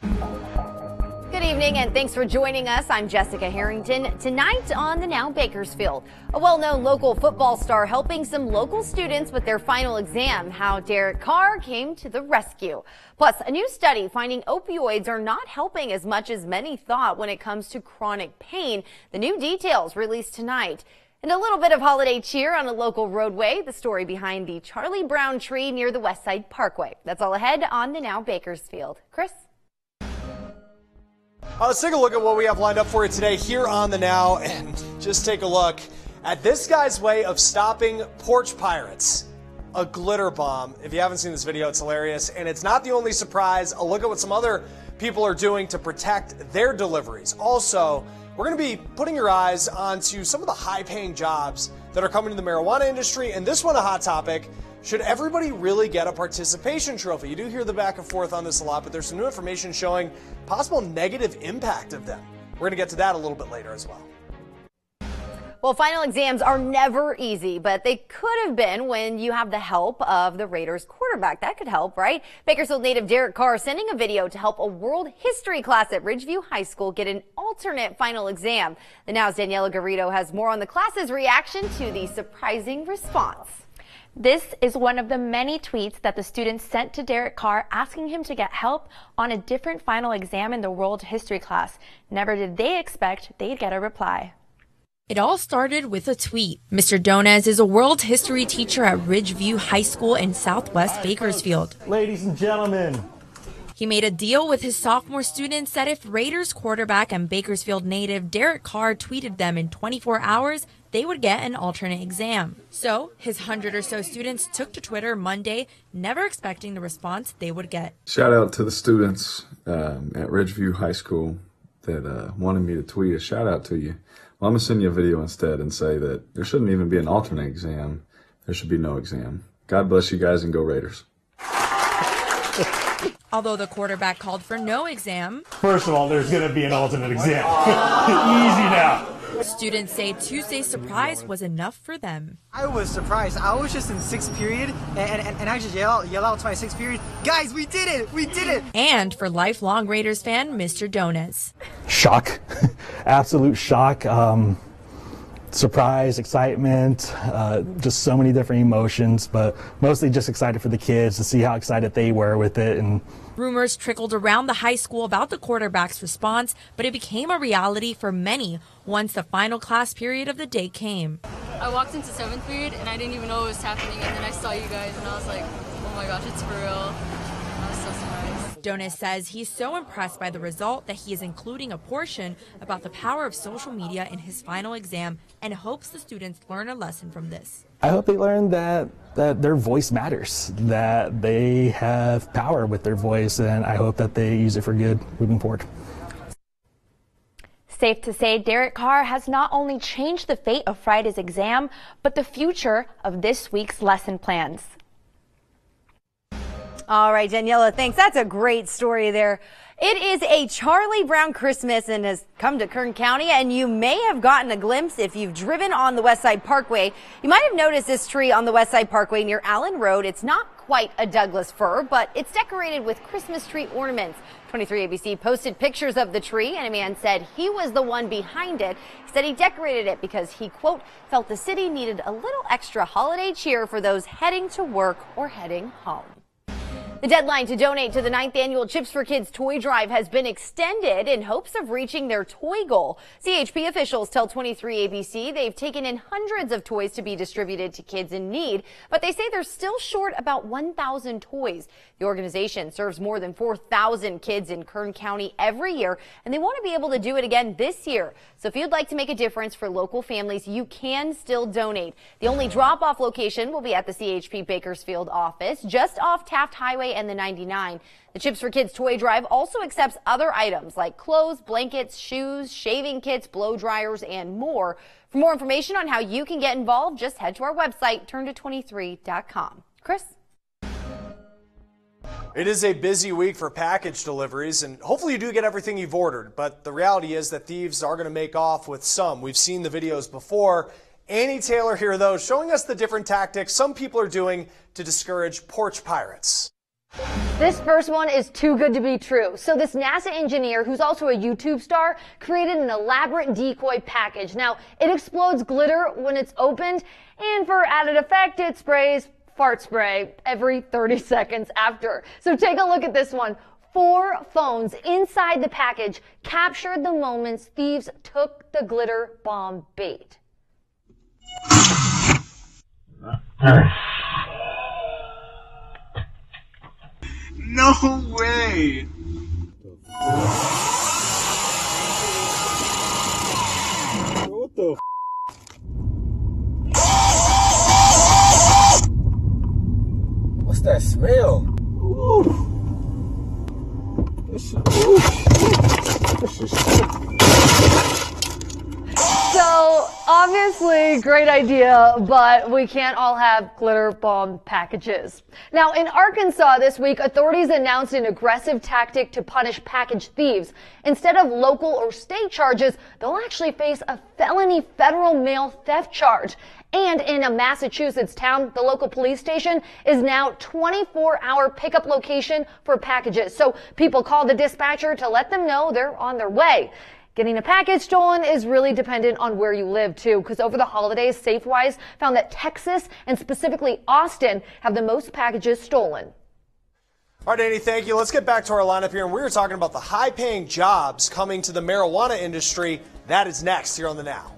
Good evening and thanks for joining us. I'm Jessica Harrington. Tonight on the Now Bakersfield, a well-known local football star helping some local students with their final exam, how Derek Carr came to the rescue. Plus, a new study finding opioids are not helping as much as many thought when it comes to chronic pain. The new details released tonight. And a little bit of holiday cheer on a local roadway, the story behind the Charlie Brown tree near the Westside Parkway. That's all ahead on the Now Bakersfield. Chris? Let's take a look at what we have lined up for you today here on the Now, and just take a look at this guy's way of stopping porch pirates. A glitter bomb. If you haven't seen this video, it's hilarious, and it's not the only surprise. A look at what some other people are doing to protect their deliveries. Also, we're going to be putting your eyes onto some of the high-paying jobs that are coming to the marijuana industry, and this one a hot topic. Should everybody really get a participation trophy? You do hear the back and forth on this a lot, but there's some new information showing possible negative impact of them. We're going to get to that a little bit later as well. Well, final exams are never easy, but they could have been when you have the help of the Raiders quarterback. That could help, right? Bakersfield native Derek Carr sending a video to help a world history class at Ridgeview High School get an alternate final exam. The Now's Daniela Garrido has more on the class's reaction to the surprising response. This is one of the many tweets that the students sent to Derek Carr asking him to get help on a different final exam in the world history class. Never did they expect they'd get a reply. It all started with a tweet. Mr. Donez is a world history teacher at Ridgeview High School in Southwest Bakersfield. Ladies and gentlemen. He made a deal with his sophomore students that if Raiders quarterback and Bakersfield native Derek Carr tweeted them in 24 hours, they would get an alternate exam. So his 100 or so students took to Twitter Monday, never expecting the response they would get. Shout out to the students at Ridgeview High School that wanted me to tweet a shout out to you. Well, I'm going to send you a video instead and say that there shouldn't even be an alternate exam. There should be no exam. God bless you guys and go Raiders. Although the quarterback called for no exam. First of all, there's going to be an alternate exam. Easy now. Students say Tuesday's surprise was enough for them. I was surprised. I was just in sixth period, and I just yell out to my sixth period, guys, we did it! We did it! And for lifelong Raiders fan, Mr. Donez. Shock. Absolute shock. Surprise, excitement, just so many different emotions, but mostly just excited for the kids to see how excited they were with it. And rumors trickled around the high school about the quarterback's response, but it became a reality for many once the final class period of the day came. I walked into 7th period and I didn't even know what was happening, and then I saw you guys and I was like, oh my gosh, it's for real. I was so surprised. Donez says he's so impressed by the result that he is including a portion about the power of social media in his final exam and hopes the students learn a lesson from this. I hope they learn that their voice matters, that they have power with their voice, and I hope that they use it for good moving forward. Safe to say, Derek Carr has not only changed the fate of Friday's exam, but the future of this week's lesson plans. All right, Daniela, thanks. That's a great story there. It is a Charlie Brown Christmas and has come to Kern County, and you may have gotten a glimpse if you've driven on the Westside Parkway. You might have noticed this tree on the Westside Parkway near Allen Road. It's not quite a Douglas fir, but it's decorated with Christmas tree ornaments. 23 ABC posted pictures of the tree, and a man said he was the one behind it. He said he decorated it because he, quote, felt the city needed a little extra holiday cheer for those heading to work or heading home. The deadline to donate to the 9th annual Chips for Kids toy drive has been extended in hopes of reaching their toy goal. CHP officials tell 23 ABC they've taken in hundreds of toys to be distributed to kids in need, but they say they're still short about 1,000 toys. The organization serves more than 4,000 kids in Kern County every year, and they want to be able to do it again this year. So if you'd like to make a difference for local families, you can still donate. The only drop-off location will be at the CHP Bakersfield office, just off Taft Highway and the 99. The Chips for Kids toy drive also accepts other items like clothes, blankets, shoes, shaving kits, blow dryers, and more. For more information on how you can get involved, just head to our website, turnto23.com. Chris? It is a busy week for package deliveries, and hopefully you do get everything you've ordered, but the reality is that thieves are going to make off with some. We've seen the videos before. Annie Taylor here, though, showing us the different tactics some people are doing to discourage porch pirates. This first one is too good to be true. So this NASA engineer, who's also a YouTube star, created an elaborate decoy package. Now, it explodes glitter when it's opened, and for added effect, it sprays fart spray every 30 seconds after. So take a look at this one. 4 phones inside the package captured the moments thieves took the glitter bomb bait. No way! What the What's that smell? Ooh. This is So, obviously, great idea, but we can't all have glitter bomb packages. Now, in Arkansas this week, authorities announced an aggressive tactic to punish package thieves. Instead of local or state charges, they'll actually face a felony federal mail theft charge. And in a Massachusetts town, the local police station is now 24-hour pickup location for packages. So people call the dispatcher to let them know they're on their way. Getting a package stolen is really dependent on where you live, too, because over the holidays, Safewise found that Texas and specifically Austin have the most packages stolen. All right, Danny, thank you. Let's get back to our lineup here. And we were talking about the high-paying jobs coming to the marijuana industry. That is next here on The Now.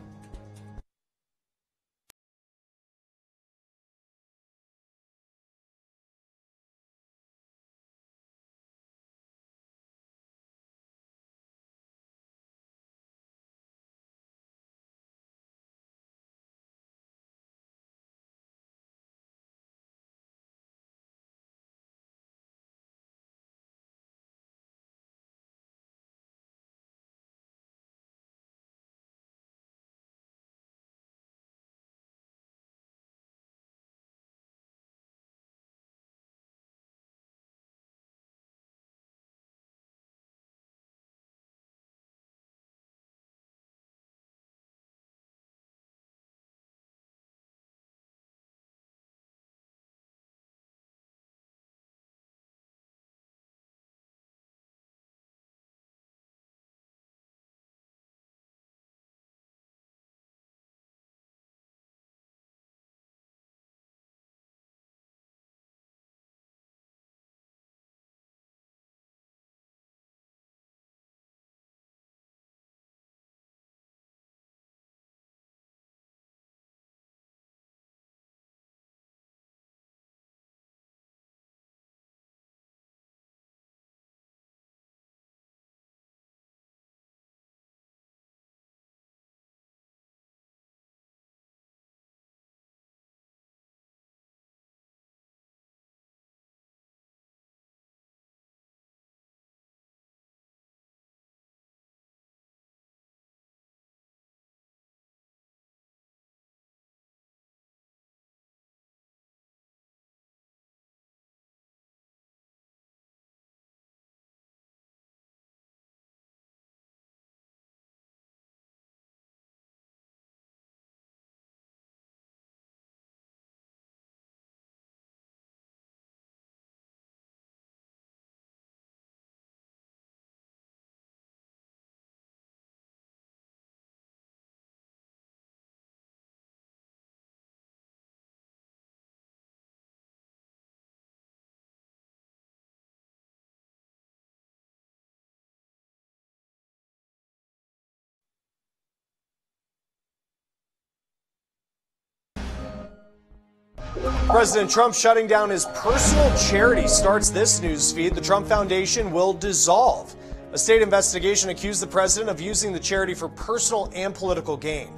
President Trump shutting down his personal charity starts this news feed. The Trump Foundation will dissolve. A state investigation accused the president of using the charity for personal and political gain.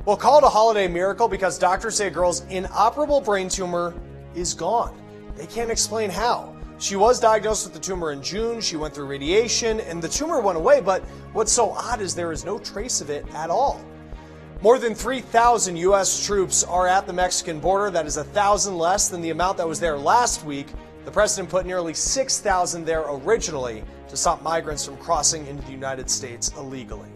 Well, call it a holiday miracle because doctors say a girl's inoperable brain tumor is gone. They can't explain how. She was diagnosed with the tumor in June. She went through radiation and the tumor went away. But what's so odd is there is no trace of it at all. More than 3,000 U.S. troops are at the Mexican border. That is 1,000 less than the amount that was there last week. The president put nearly 6,000 there originally to stop migrants from crossing into the United States illegally.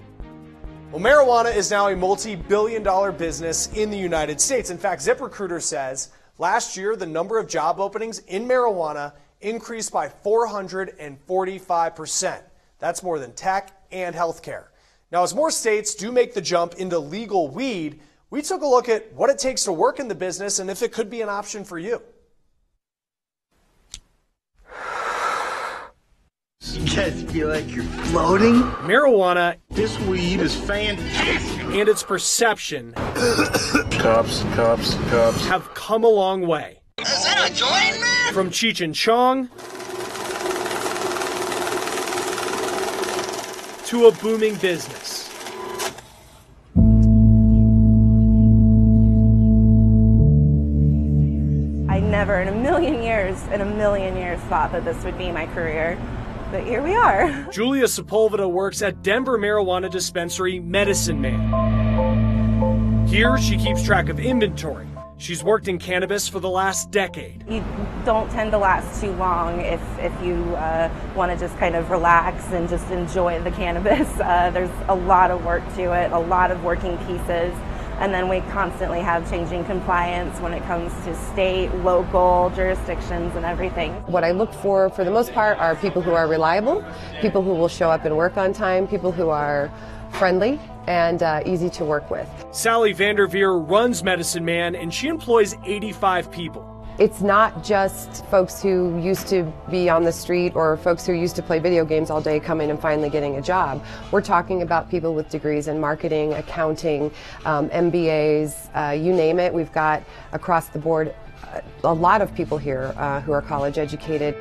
Well, marijuana is now a multi-billion-dollar business in the United States. In fact, ZipRecruiter says last year the number of job openings in marijuana increased by 445%. That's more than tech and healthcare. Now, as more states do make the jump into legal weed, we took a look at what it takes to work in the business and if it could be an option for you. You guys feel like you're floating? Marijuana, This weed is fantastic. and its perception Cups have come a long way. Is that a joint, man? From Cheech and Chong to a booming business. I never in a million years thought that this would be my career. But here we are. Julia Sepulveda works at Denver marijuana dispensary Medicine Man. Here, she keeps track of inventory. She's worked in cannabis for the last decade. You don't tend to last too long if you want to just kind of relax and just enjoy the cannabis. There's a lot of work to it, a lot of working pieces. And then we constantly have changing compliance when it comes to state, local jurisdictions and everything. What I look for the most part, are people who are reliable, people who will show up and work on time, people who are friendly and easy to work with. Sally Vanderveer runs Medicine Man, and she employs 85 people. It's not just folks who used to be on the street or folks who used to play video games all day coming and finally getting a job. We're talking about people with degrees in marketing, accounting, MBAs, you name it. We've got across the board a lot of people here who are college educated.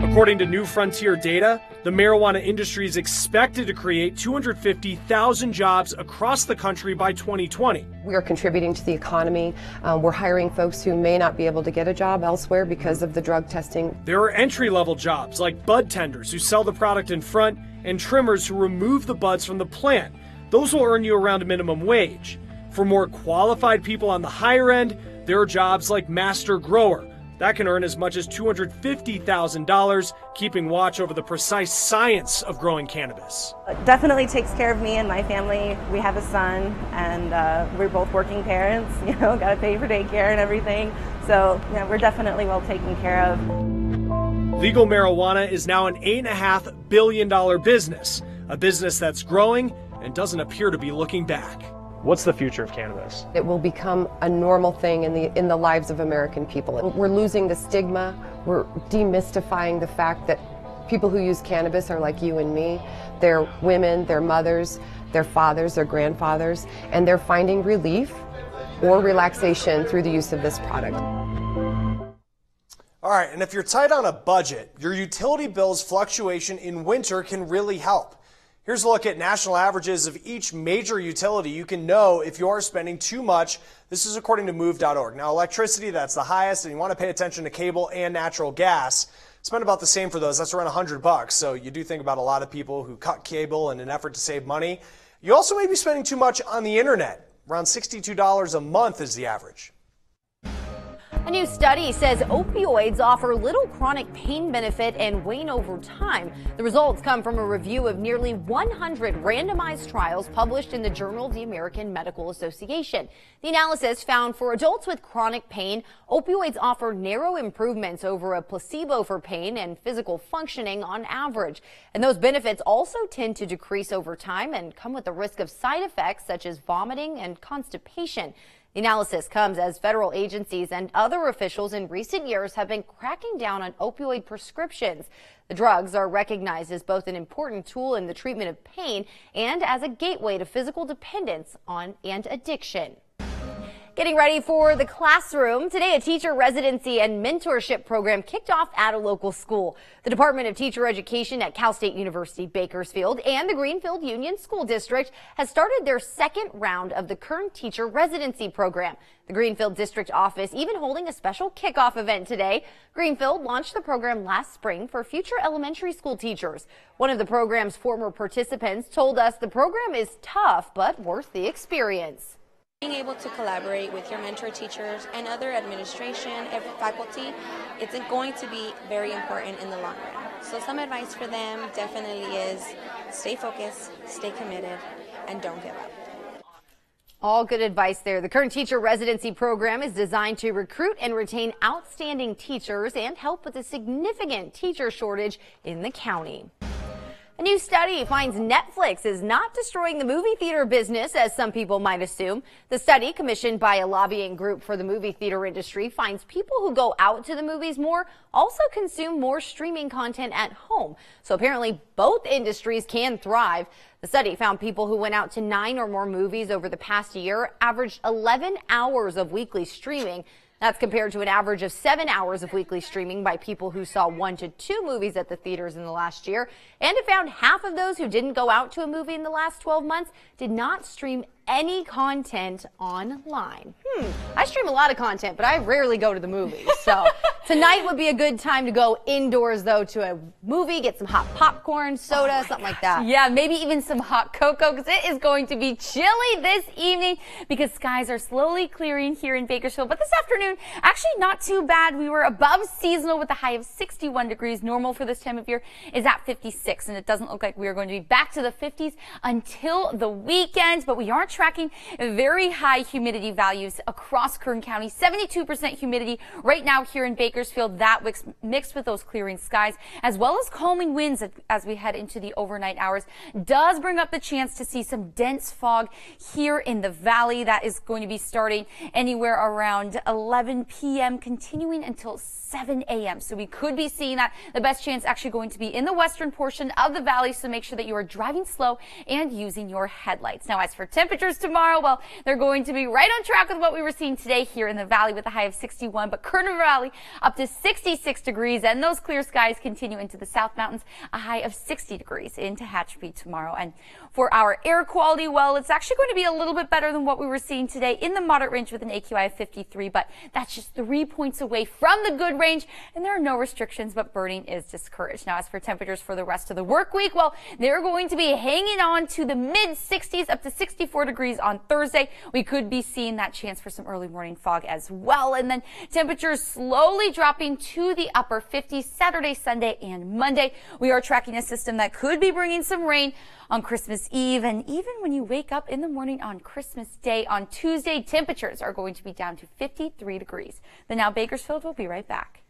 According to New Frontier data, the marijuana industry is expected to create 250,000 jobs across the country by 2020. We are contributing to the economy. We're hiring folks who may not be able to get a job elsewhere because of the drug testing. There are entry-level jobs like bud tenders who sell the product in front and trimmers who remove the buds from the plant. Those will earn you around minimum wage. For more qualified people on the higher end, there are jobs like master grower. That can earn as much as $250,000, keeping watch over the precise science of growing cannabis. It definitely takes care of me and my family. We have a son, and we're both working parents, got to pay for daycare and everything. So we're definitely well taken care of. Legal marijuana is now an $8.5 billion business, a business that's growing and doesn't appear to be looking back. What's the future of cannabis? It will become a normal thing in the lives of American people. We're losing the stigma. We're demystifying the fact that people who use cannabis are like you and me. They're women, they're mothers, they're fathers, they're grandfathers, and they're finding relief or relaxation through the use of this product. All right, and if you're tight on a budget, your utility bill's fluctuation in winter can really help. Here's a look at national averages of each major utility. You can know if you are spending too much. This is according to move.org. Now, electricity, that's the highest, and you want to pay attention to cable and natural gas. Spend about the same for those. That's around $100. So you do think about a lot of people who cut cable in an effort to save money. You also may be spending too much on the internet. Around $62 a month is the average. A new study says opioids offer little chronic pain benefit and wane over time. The results come from a review of nearly 100 randomized trials published in the Journal of the American Medical Association. The analysis found for adults with chronic pain, opioids offer narrow improvements over a placebo for pain and physical functioning on average. And those benefits also tend to decrease over time and come with the risk of side effects such as vomiting and constipation. The analysis comes as federal agencies and other officials in recent years have been cracking down on opioid prescriptions. The drugs are recognized as both an important tool in the treatment of pain and as a gateway to physical dependence on and addiction. Getting ready for the classroom. Today, a teacher residency and mentorship program kicked off at a local school. The Department of Teacher Education at Cal State University Bakersfield and the Greenfield Union School District has started their second round of the Kern Teacher Residency Program. The Greenfield District Office even holding a special kickoff event today. Greenfield launched the program last spring for future elementary school teachers. One of the program's former participants told us the program is tough but worth the experience. Being able to collaborate with your mentor teachers and other administration and faculty, it's going to be very important in the long run. So some advice for them definitely is stay focused, stay committed, and don't give up. All good advice there. The Kern Teacher Residency Program is designed to recruit and retain outstanding teachers and help with a significant teacher shortage in the county. A new study finds Netflix is not destroying the movie theater business, as some people might assume. The study, commissioned by a lobbying group for the movie theater industry, finds people who go out to the movies more also consume more streaming content at home. So apparently both industries can thrive. The study found people who went out to 9 or more movies over the past year averaged 11 hours of weekly streaming. That's compared to an average of 7 hours of weekly streaming by people who saw 1 to 2 movies at the theaters in the last year. And it found half of those who didn't go out to a movie in the last 12 months did not stream any content online. I stream a lot of content, but I rarely go to the movies. So tonight would be a good time to go indoors, though, to a movie, get some hot popcorn, soda, something like that. Yeah, maybe even some hot cocoa, because it is going to be chilly this evening because skies are slowly clearing here in Bakersfield. But this afternoon, actually not too bad. We were above seasonal with a high of 61 degrees. Normal for this time of year is at 56, and it doesn't look like we are going to be back to the 50s until the weekend. But we are tracking very high humidity values across Kern County. 72% humidity right now here in Bakersfield. That mixed with those clearing skies, as well as calming winds as we head into the overnight hours, does bring up the chance to see some dense fog here in the valley. That is going to be starting anywhere around 11 p.m. continuing until 7 a.m. So we could be seeing that. The best chance actually going to be in the western portion of the valley, so make sure that you are driving slow and using your headlights. Now, as for temperatures tomorrow, well, they're going to be right on track with what we were seeing today here in the valley with a high of 61, but Kern Valley up to 66 degrees, and those clear skies continue into the South Mountains, a high of 60 degrees into Hatchby tomorrow. And for our air quality, well, it's actually going to be a little bit better than what we were seeing today in the moderate range with an AQI of 53, but that's just 3 points away from the good range, and there are no restrictions, but burning is discouraged. Now, as for temperatures for the rest of the work week, well, they're going to be hanging on to the mid 60s up to 64 degrees on Thursday. We could be seeing that chance for some early morning fog as well, and then temperatures slowly dropping to the upper 50s Saturday, Sunday, and Monday. We are tracking a system that could be bringing some rain on Christmas Eve, and even when you wake up in the morning on Christmas Day on Tuesday, temperatures are going to be down to 53 degrees. The Now Bakersfield will be right back.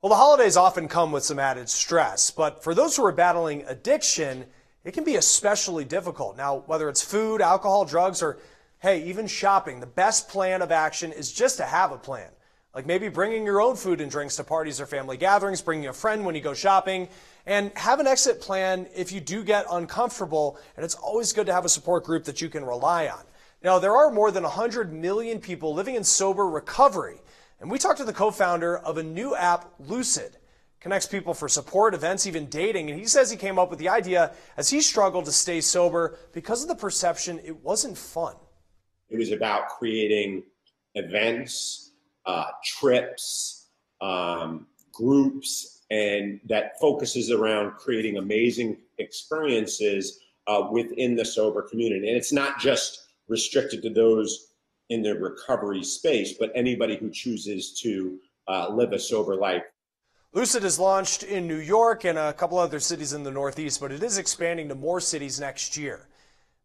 Well, the holidays often come with some added stress, but for those who are battling addiction, it can be especially difficult. Now, whether it's food, alcohol, drugs, or hey, even shopping, the best plan of action is just to have a plan. Like maybe bringing your own food and drinks to parties or family gatherings, bringing a friend when you go shopping, and have an exit plan if you do get uncomfortable. And it's always good to have a support group that you can rely on. Now, there are more than 100 million people living in sober recovery. And we talked to the co-founder of a new app, Lucid. Connects people for support, events, even dating. And he says he came up with the idea as he struggled to stay sober because of the perception it wasn't fun. It was about creating events, trips, groups, and that focuses around creating amazing experiences within the sober community. And it's not just restricted to those in the recovery space, but anybody who chooses to live a sober life. Lucid is launched in New York and a couple other cities in the Northeast, but it is expanding to more cities next year.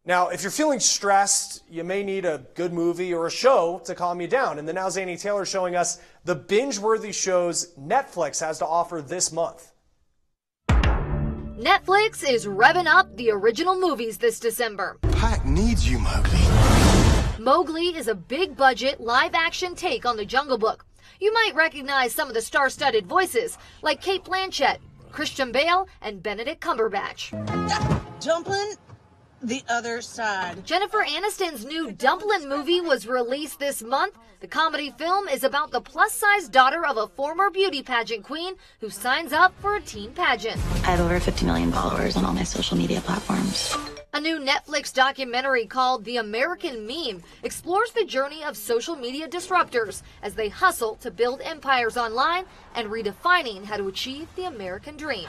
Now, if you're feeling stressed, you may need a good movie or a show to calm you down. And the Now Zany Taylor showing us the binge-worthy shows Netflix has to offer this month. Netflix is revving up the original movies this December. Pack needs you, Mowgli. Mowgli is a big-budget, live-action take on The Jungle Book. You might recognize some of the star-studded voices, like Kate Blanchett, Christian Bale, and Benedict Cumberbatch. Dumpling, the other side. Jennifer Aniston's new Dumplin' movie was released this month. The comedy film is about the plus-size daughter of a former beauty pageant queen who signs up for a teen pageant. I have over 50 million followers on all my social media platforms. A new Netflix documentary called The American Meme explores the journey of social media disruptors as they hustle to build empires online and redefining how to achieve the American dream.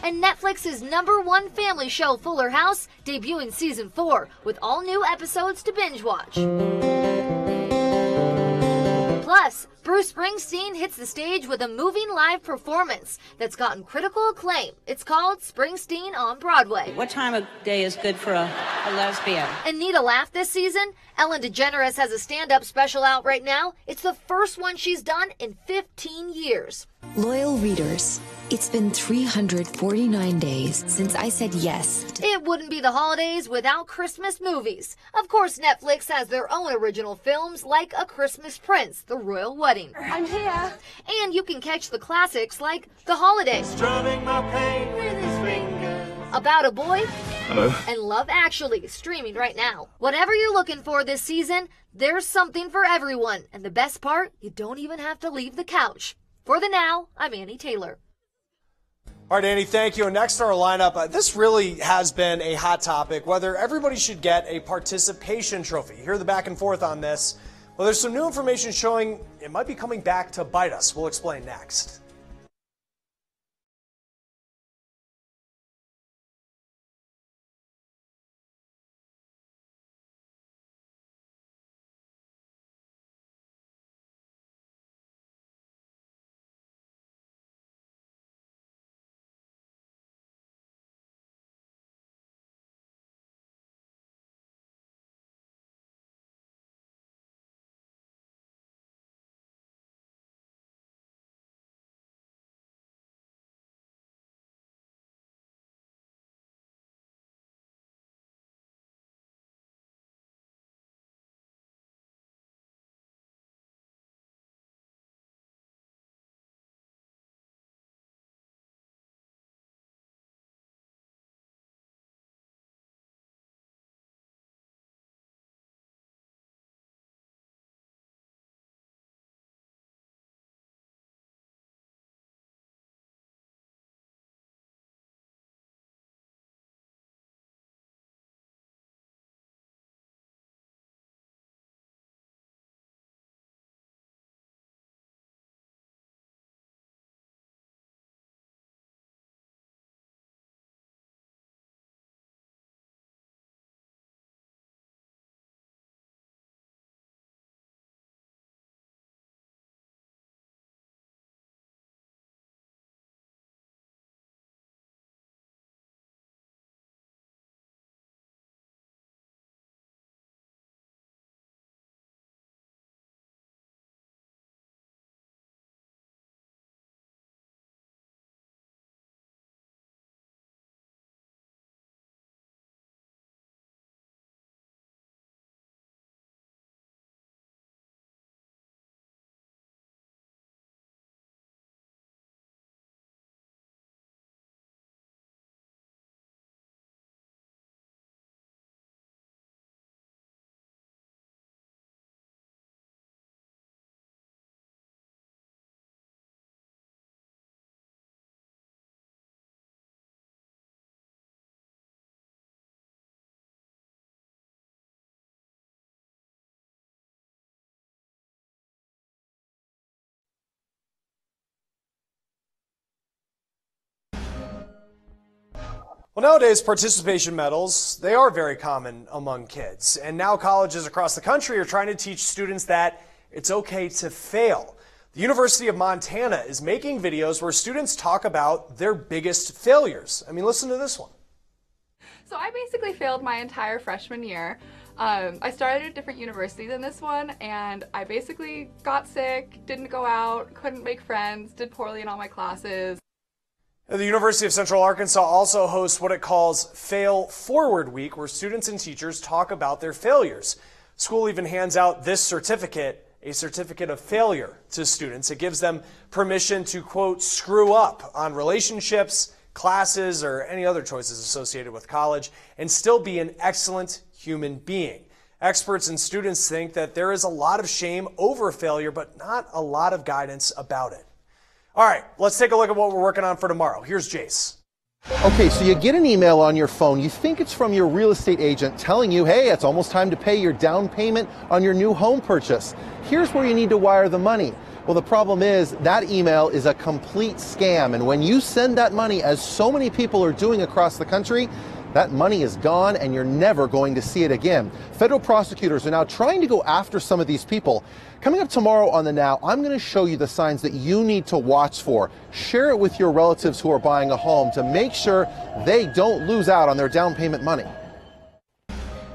And Netflix's #1 family show Fuller House debuting season 4 with all new episodes to binge watch. Plus, Bruce Springsteen hits the stage with a moving live performance that's gotten critical acclaim. It's called Springsteen on Broadway. What time of day is good for a lesbian? And need a laugh this season? Ellen DeGeneres has a stand-up special out right now. It's the first one she's done in 15 years. Loyal readers, it's been 349 days since I said yes. It wouldn't be the holidays without Christmas movies. Of course, Netflix has their own original films like A Christmas Prince, The Royal Wedding. I'm here. And you can catch the classics like The Holiday, Strumming my pain with his fingers. About a Boy, Hello. and Love Actually, streaming right now. Whatever you're looking for this season, there's something for everyone. And the best part, you don't even have to leave the couch. For the Now, I'm Annie Taylor. All right, Annie, thank you. And next to our lineup, this really has been a hot topic, whether everybody should get a participation trophy. Hear the back and forth on this. Well, there's some new information showing it might be coming back to bite us. We'll explain next. Well, nowadays, participation medals, they are very common among kids. And now colleges across the country are trying to teach students that it's okay to fail. The University of Montana is making videos where students talk about their biggest failures. I mean, listen to this one. So I basically failed my entire freshman year. I started at a different university than this one, and I basically got sick, didn't go out, couldn't make friends, did poorly in all my classes. The University of Central Arkansas also hosts what it calls Fail Forward Week, where students and teachers talk about their failures. School even hands out this certificate, a certificate of failure, to students. It gives them permission to, quote, screw up on relationships, classes, or any other choices associated with college, and still be an excellent human being. Experts and students think that there is a lot of shame over failure, but not a lot of guidance about it. All right, let's take a look at what we're working on for tomorrow. Here's Jace. Okay, so you get an email on your phone. You think it's from your real estate agent telling you, hey, it's almost time to pay your down payment on your new home purchase. Here's where you need to wire the money. Well, the problem is that email is a complete scam. And when you send that money, as so many people are doing across the country, that money is gone and you're never going to see it again. Federal prosecutors are now trying to go after some of these people. Coming up tomorrow on The Now, I'm going to show you the signs that you need to watch for. Share it with your relatives who are buying a home to make sure they don't lose out on their down payment money.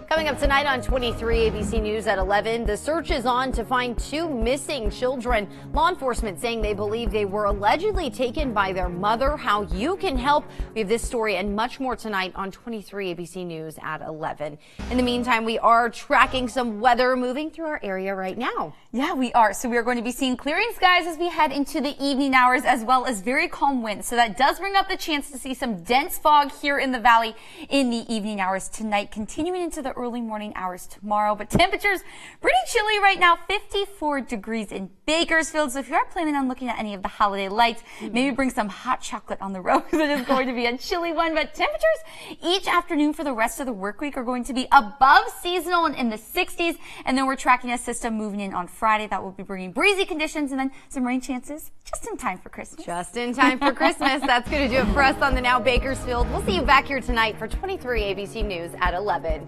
Coming up tonight on 23 ABC News at 11, the search is on to find 2 missing children. Law enforcement saying they believe they were allegedly taken by their mother. How you can help. We have this story and much more tonight on 23 ABC News at 11. In the meantime, we are tracking some weather moving through our area right now. Yeah, we are. So we are going to be seeing clearing skies as we head into the evening hours, as well as very calm winds. So that does bring up the chance to see some dense fog here in the valley in the evening hours tonight, continuing into the early morning hours tomorrow. But temperatures pretty chilly right now, 54 degrees in Bakersfield. So if you are planning on looking at any of the holiday lights, maybe bring some hot chocolate on the road. It is going to be a chilly one. But temperatures each afternoon for the rest of the work week are going to be above seasonal and in the 60s. And then we're tracking a system moving in on Friday that will be bringing breezy conditions and then some rain chances just in time for Christmas. Just in time for Christmas. That's going to do it for us on The Now Bakersfield. We'll see you back here tonight for 23 ABC News at 11.